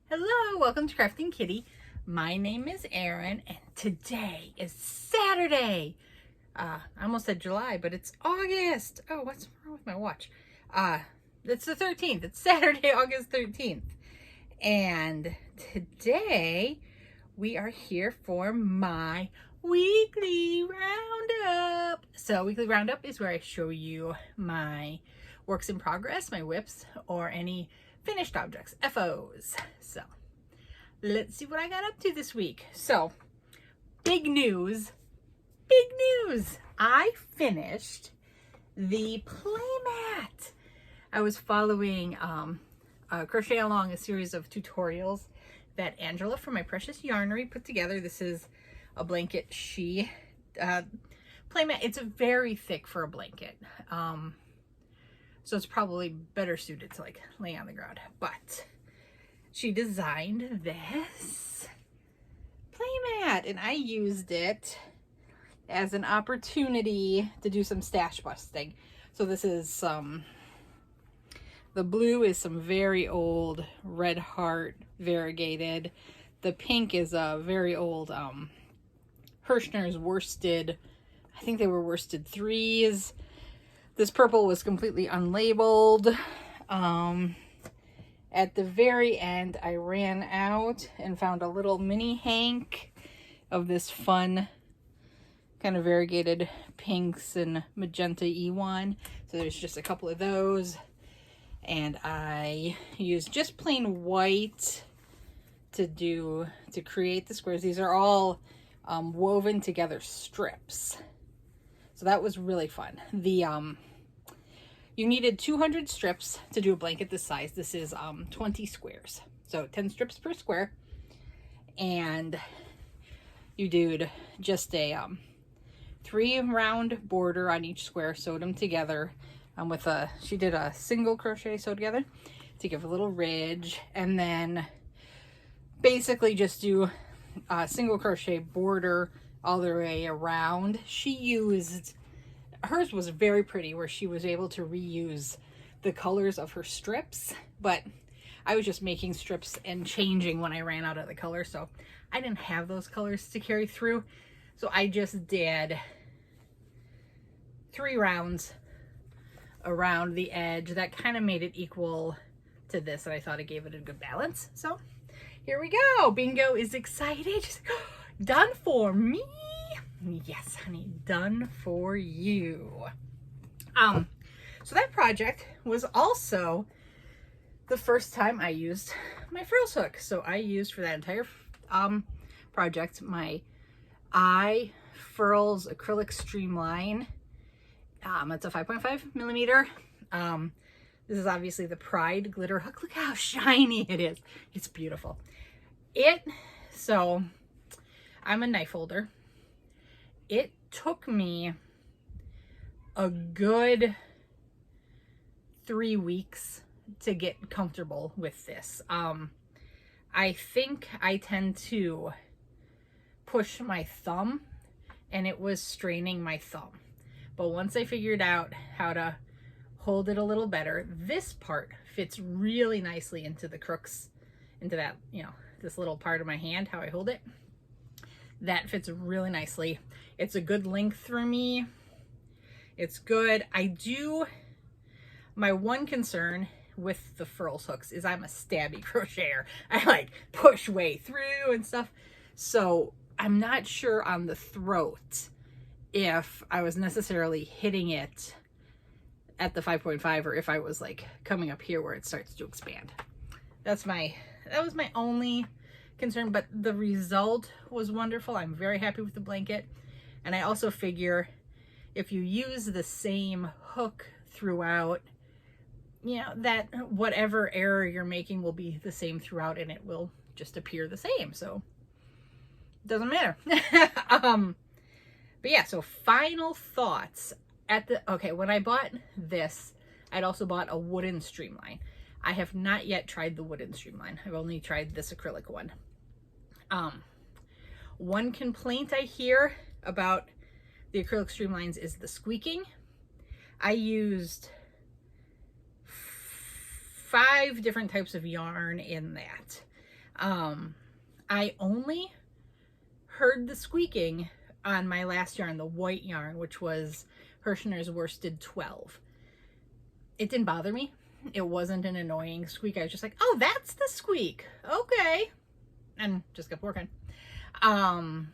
Hello, welcome to Crafting Kitty. My name is Erin, and today is Saturday. I almost said July, but it's August. Oh, what's wrong with my watch? It's the 13th. It's Saturday, August 13th. And today we are here for my weekly roundup. So weekly roundup is where I show you my works in progress, my whips, or any finished objects, FOs. So let's see what I got up to this week. So big news. I finished the playmat. I was following crochet along a series of tutorials that Angela from My Precious Yarnery put together. This is a blanket she playmat. It's very thick for a blanket. So it's probably better suited to like lay on the ground. But she designed this playmat and I used it as an opportunity to do some stash busting. So this is the blue is some very old red heart variegated. The pink is a very old Hirschner's worsted. I think they were worsted 3s. This purple was completely unlabeled. At the very end, I ran out and found a little mini hank of this fun kind of variegated pinks and magenta E1. So there's just a couple of those. And I used just plain white to create the squares. These are all woven together strips. So that was really fun. You needed 200 strips to do a blanket this size. This is 20 squares. So 10 strips per square. And you did just a 3 round border on each square, sewed them together she did a single crochet sew together to give a little ridge, and then basically just do a single crochet border all the way around. Hers was very pretty where she was able to reuse the colors of her strips, but I was just making strips and changing when I ran out of the color, so I didn't have those colors to carry through. So I just did 3 rounds around the edge. That kind of made it equal to this, and I thought it gave it a good balance. So here we go. Bingo is excited. She's like, oh, done for me. Yes, honey, done for you. So that project was also the first time I used my frills hook. So I used for that entire project my iFurls acrylic streamline. It's a 5.5 millimeter. This is obviously the Pride glitter hook. Look how shiny it is. It's beautiful. So I'm a knife holder. It took me a good 3 weeks to get comfortable with this. I think I tend to push my thumb and it was straining my thumb. But once I figured out how to hold it a little better, this part fits really nicely into the crooks, into that, this little part of my hand, how I hold it. That fits really nicely. It's a good length through me. It's good. My one concern with the furls hooks is I'm a stabby crocheter. I like push way through and stuff. So I'm not sure on the throat if I was necessarily hitting it at the 5.5 or if I was like coming up here where it starts to expand. That was my only concern, but the result was wonderful. I'm very happy with the blanket. And I also figure if you use the same hook throughout, that whatever error you're making will be the same throughout and it will just appear the same. So it doesn't matter. But yeah, so final thoughts when I bought this, I'd also bought a wooden streamline. I have not yet tried the wooden streamline. I've only tried this acrylic one. One complaint I hear about the acrylic streamlines is the squeaking. I used 5 different types of yarn in that. I only heard the squeaking on my last yarn, the white yarn, which was Hirschner's Worsted 12. It didn't bother me. It wasn't an annoying squeak. I was just like, oh, that's the squeak. Okay. And just kept working. I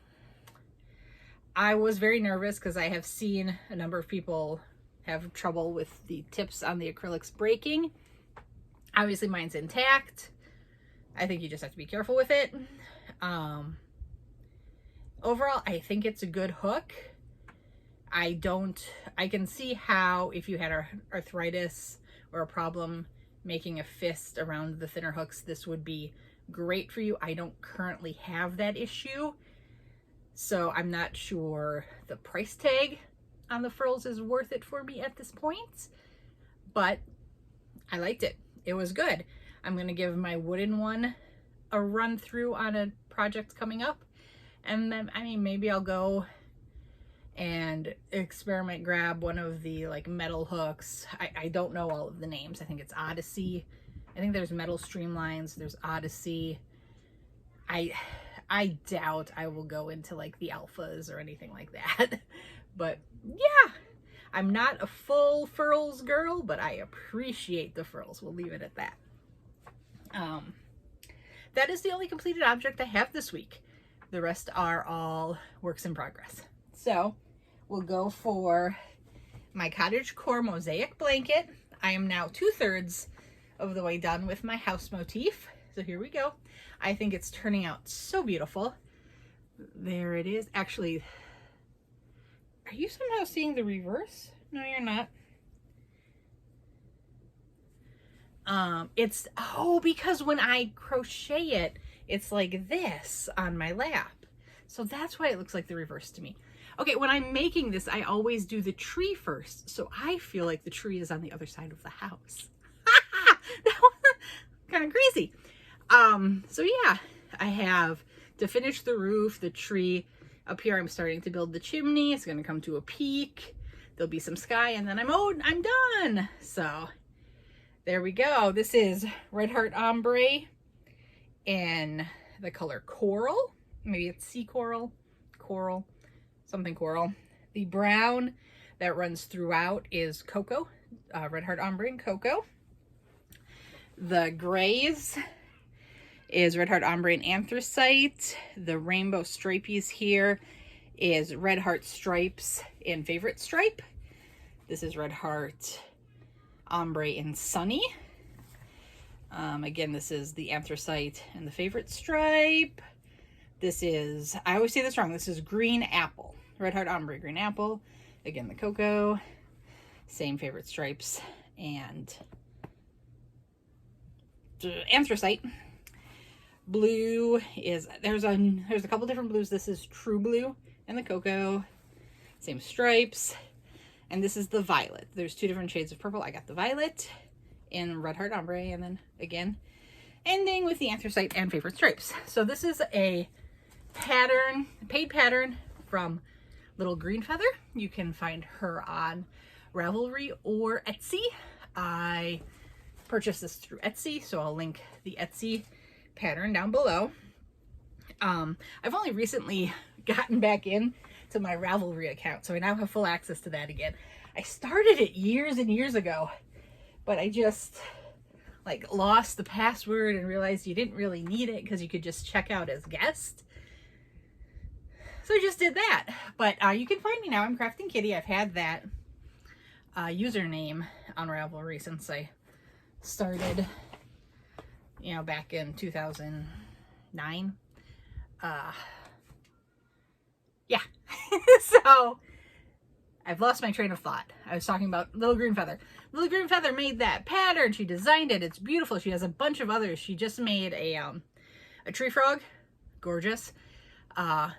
was very nervous because I have seen a number of people have trouble with the tips on the acrylics breaking. Obviously mine's intact. I think you just have to be careful with it. Overall, I think it's a good hook. I can see how if you had arthritis or a problem making a fist around the thinner hooks, this would be great for you. I don't currently have that issue, so I'm not sure the price tag on the frills is worth it for me at this point, but I liked it. It was good. I'm going to give my wooden one a run through on a project coming up, and then, I mean, maybe I'll go and experiment, grab one of the like metal hooks. I don't know all of the names. I think it's Odyssey. I think there's metal streamlines. There's Odyssey. I doubt I will go into like the alphas or anything like that. But yeah, I'm not a full frills girl, but I appreciate the frills. We'll leave it at that. That is the only completed object I have this week. The rest are all works in progress. So we'll go for my Cottage Core Mosaic blanket. I am now 2/3 of the way done with my house motif. So here we go. I think it's turning out so beautiful. There it is. Actually, are you somehow seeing the reverse? No, you're not. Because when I crochet it, it's like this on my lap. So that's why it looks like the reverse to me. Okay, when I'm making this, I always do the tree first. So I feel like the tree is on the other side of the house. That was kind of crazy. So yeah, I have to finish the roof, the tree. Up here, I'm starting to build the chimney. It's going to come to a peak. There'll be some sky, and then I'm done. So there we go. This is Red Heart Ombre in the color Coral. Maybe it's Sea Coral, something coral. The brown that runs throughout is Cocoa, Red Heart Ombre and Cocoa. The grays is Red Heart Ombre and Anthracite. The rainbow stripies here is Red Heart Stripes and Favorite Stripe. This is Red Heart Ombre and Sunny. Again, this is the Anthracite and the Favorite Stripe. This is, I always say this wrong, this is Green Apple. Red Heart Ombre, Green Apple. Again, the Cocoa. Same Favorite Stripes and Anthracite. Blue is, there's a couple different blues. This is True Blue and the Cocoa. Same stripes. And this is the Violet. There's two different shades of purple. I got the Violet in Red Heart Ombre, and then again, ending with the Anthracite and Favorite Stripes. So this is a pattern, paid pattern from Little Green Feather. You can find her on Ravelry or Etsy. I purchased this through Etsy, so I'll link the Etsy pattern down below. I've only recently gotten back in to my Ravelry account, so I now have full access to that again. I started it years and years ago, but I just like lost the password and realized you didn't really need it because you could just check out as guest. So I just did that. But you can find me now. I'm Crafting Kitty. I've had that username on Ravelry since I started, you know, back in 2009. Yeah. So I've lost my train of thought. I was talking about Little Green Feather. Little Green Feather made that pattern. She designed it. It's beautiful. She has a bunch of others. She just made a tree frog. Gorgeous.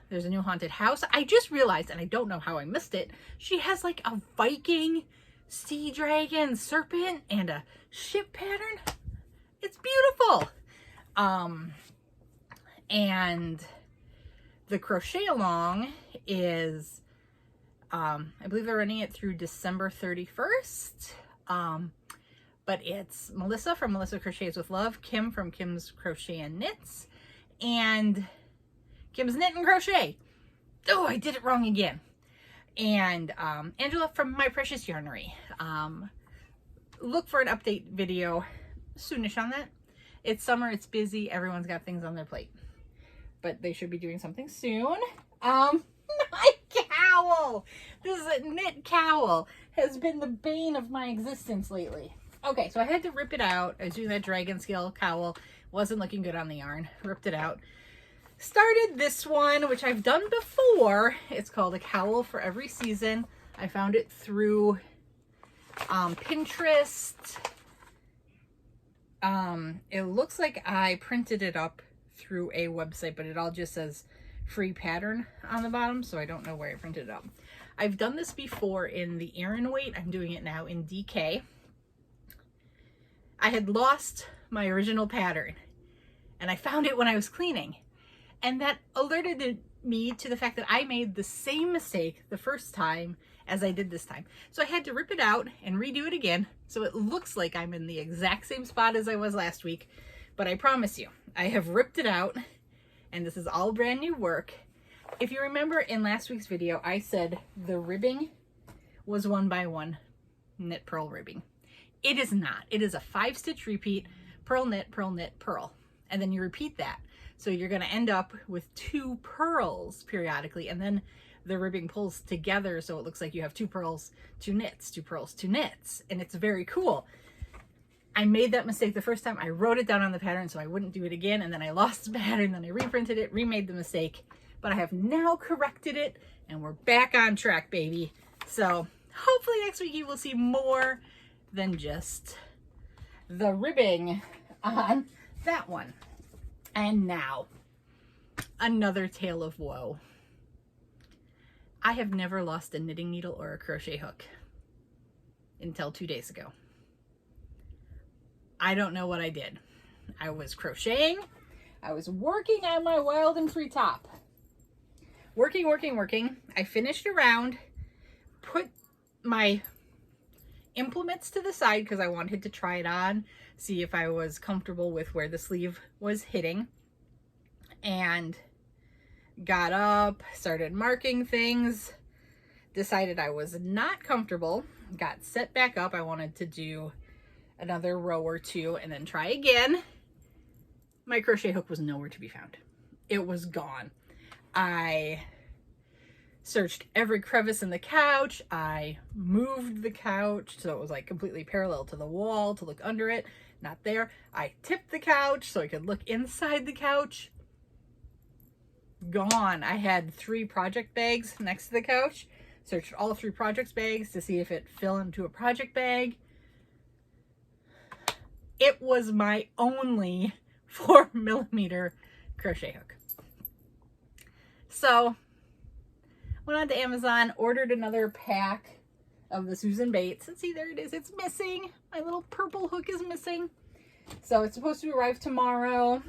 There's a new haunted house. I just realized, and I don't know how I missed it, she has like a Viking, sea dragon, serpent, and a ship pattern. It's beautiful. And the crochet along is, I believe they're running it through December 31st. but it's Melissa from Melissa Crochets with Love, Kim from Kim's Crochet and Knits, and Kim's Knit and Crochet. Oh, I did it wrong again. And Angela from My Precious Yarnery. Look for an update video soonish on that. It's summer, it's busy, everyone's got things on their plate. But they should be doing something soon. My cowl! This is a knit cowl. Has been the bane of my existence lately. Okay, so I had to rip it out. I was doing that dragon scale cowl. Wasn't looking good on the yarn. Ripped it out. Started this one, which I've done before. It's called A Cowl for Every Season. I found it through Pinterest. It looks like I printed it up through a website, but it all just says free pattern on the bottom, so I don't know where I printed it up. I've done this before in the Aran weight. I'm doing it now in DK. I had lost my original pattern, and I found it when I was cleaning, and that alerted me to the fact that I made the same mistake the first time as I did this time. So I had to rip it out and redo it again, so it looks like I'm in the exact same spot as I was last week. But I promise you, I have ripped it out, and this is all brand new work. If you remember in last week's video, I said the ribbing was 1x1 knit purl ribbing. It is not. It is a 5-stitch repeat, purl, knit, purl. And then you repeat that. So you're going to end up with 2 purls periodically, and then the ribbing pulls together so it looks like you have 2 purls, 2 knits, 2 purls, 2 knits. And it's very cool. I made that mistake the first time. I wrote it down on the pattern so I wouldn't do it again, and then I lost the pattern, then I reprinted it, remade the mistake, but I have now corrected it, and we're back on track, baby. So hopefully next week you will see more than just the ribbing on that one. And now, another tale of woe. I have never lost a knitting needle or a crochet hook until 2 days ago. I don't know what I did. I was crocheting. I was working on my wild and free top. Working. I finished a round, put my implements to the side because I wanted to try it on, see if I was comfortable with where the sleeve was hitting, and got up, started marking things, decided I was not comfortable, got set back up. I wanted to do another row or 2 and then try again. My crochet hook was nowhere to be found. It was gone. I searched every crevice in the couch. I moved the couch so it was like completely parallel to the wall to look under it. Not there. I tipped the couch so I could look inside the couch. Gone. I had 3 project bags next to the couch. Searched all 3 project bags to see if it fell into a project bag. It was my only 4mm crochet hook. So went on to Amazon, ordered another pack of the Susan Bates, and see, there it is. It's missing. My little purple hook is missing. So it's supposed to arrive tomorrow.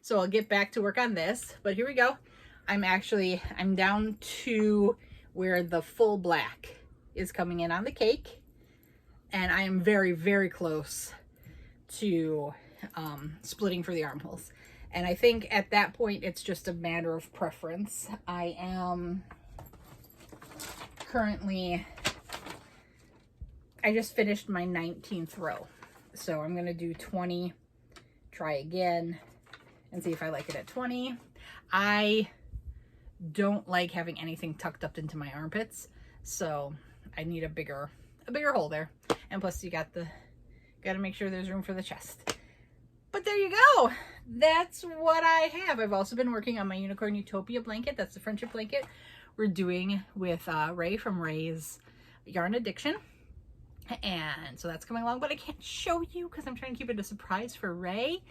So I'll get back to work on this, but here we go. I'm down to where the full black is coming in on the cake, and I am very, very close to splitting for the armholes. And I think at that point it's just a matter of preference. I am currently, I just finished my 19th row, so I'm gonna do 20, try again and see if I like it at 20. I don't like having anything tucked up into my armpits, so I need a bigger hole there. And plus you gotta make sure there's room for the chest. But there you go. That's what I have. I've also been working on my Unicorn Utopia blanket. That's the friendship blanket we're doing with Ray from Ray's Yarn Addiction. And so that's coming along, but I can't show you because I'm trying to keep it a surprise for Ray.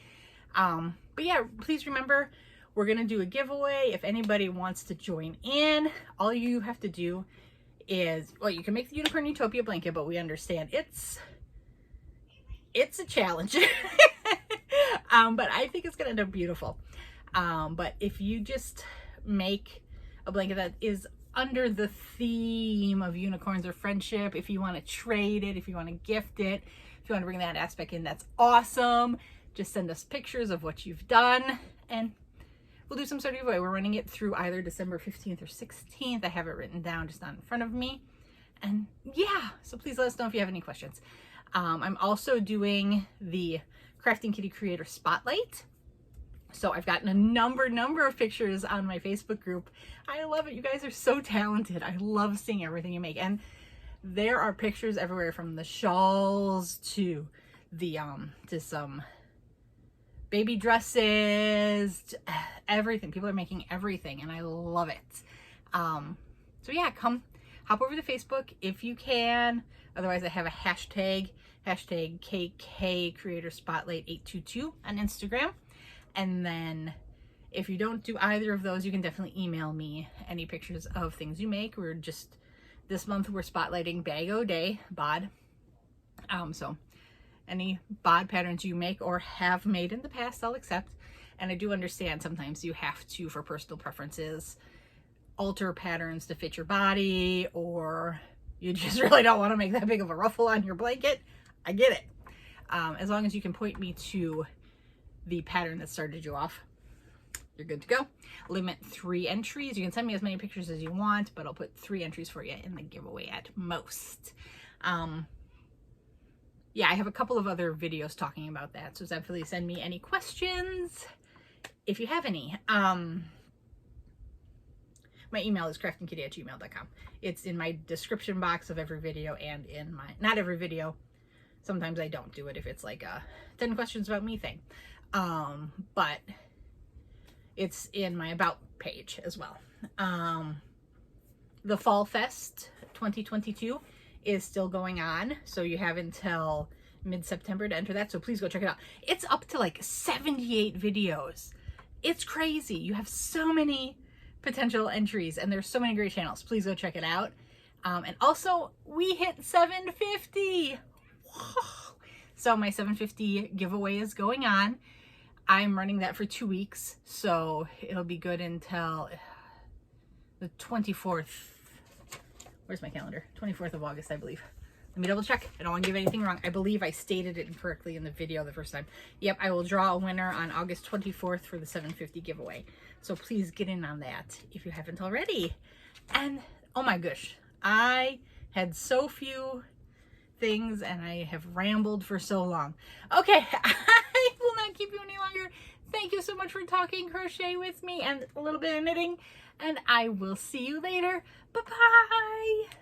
But yeah, please remember, we're going to do a giveaway. If anybody wants to join in, all you have to do is, well, you can make the Unicorn Utopia blanket, but we understand it's a challenge. But I think it's going to end up beautiful. But if you just make a blanket that is under the theme of unicorns or friendship. If you want to trade it, if you want to gift it, if you want to bring that aspect in, that's awesome. Just send us pictures of what you've done and we'll do some sort of giveaway. We're running it through either December 15th or 16th. I have it written down, just not in front of me. And yeah, so please let us know if you have any questions. I'm also doing the Crafting Kitty Creator Spotlight. So I've gotten a number of pictures on my Facebook group. I love it. You guys are so talented. I love seeing everything you make. And there are pictures everywhere, from the shawls to the to some baby dresses, everything. People are making everything and I love it. So yeah, come hop over to Facebook if you can. Otherwise I have a hashtag KK Creator Spotlight 822 on Instagram. And then if you don't do either of those, you can definitely email me any pictures of things you make. We're just, this month we're spotlighting Bag O Day bod. So any bod patterns you make or have made in the past, I'll accept. And I do understand sometimes you have to, for personal preferences, alter patterns to fit your body, or you just really don't want to make that big of a ruffle on your blanket. I get it. As long as you can point me to the pattern that started you off, you're good to go. Limit 3 entries. You can send me as many pictures as you want, but I'll put 3 entries for you in the giveaway at most. Yeah, I have a couple of other videos talking about that, so definitely send me any questions if you have any. My email is craftingkitty@gmail.com. It's in my description box of every video and in my, not every video, sometimes I don't do it if it's like a 10 questions about me thing. But it's in my about page as well. The Fall Fest 2022 is still going on, so you have until mid-September to enter that, so please go check it out. It's up to like 78 videos. It's crazy. You have so many potential entries and there's so many great channels. Please go check it out. And also we hit 750. Whoa. So my 750 giveaway is going on. I'm running that for 2 weeks, so it'll be good until the 24th. Where's my calendar? 24th of August, I believe. Let me double check. I don't want to give anything wrong. I believe I stated it incorrectly in the video the first time. Yep, I will draw a winner on August 24th for the 750 giveaway. So please get in on that if you haven't already. And oh my gosh, I had so few things and I have rambled for so long. Okay, I will not keep you any longer. Thank you so much for talking crochet with me and a little bit of knitting, and I will see you later. Bye-bye.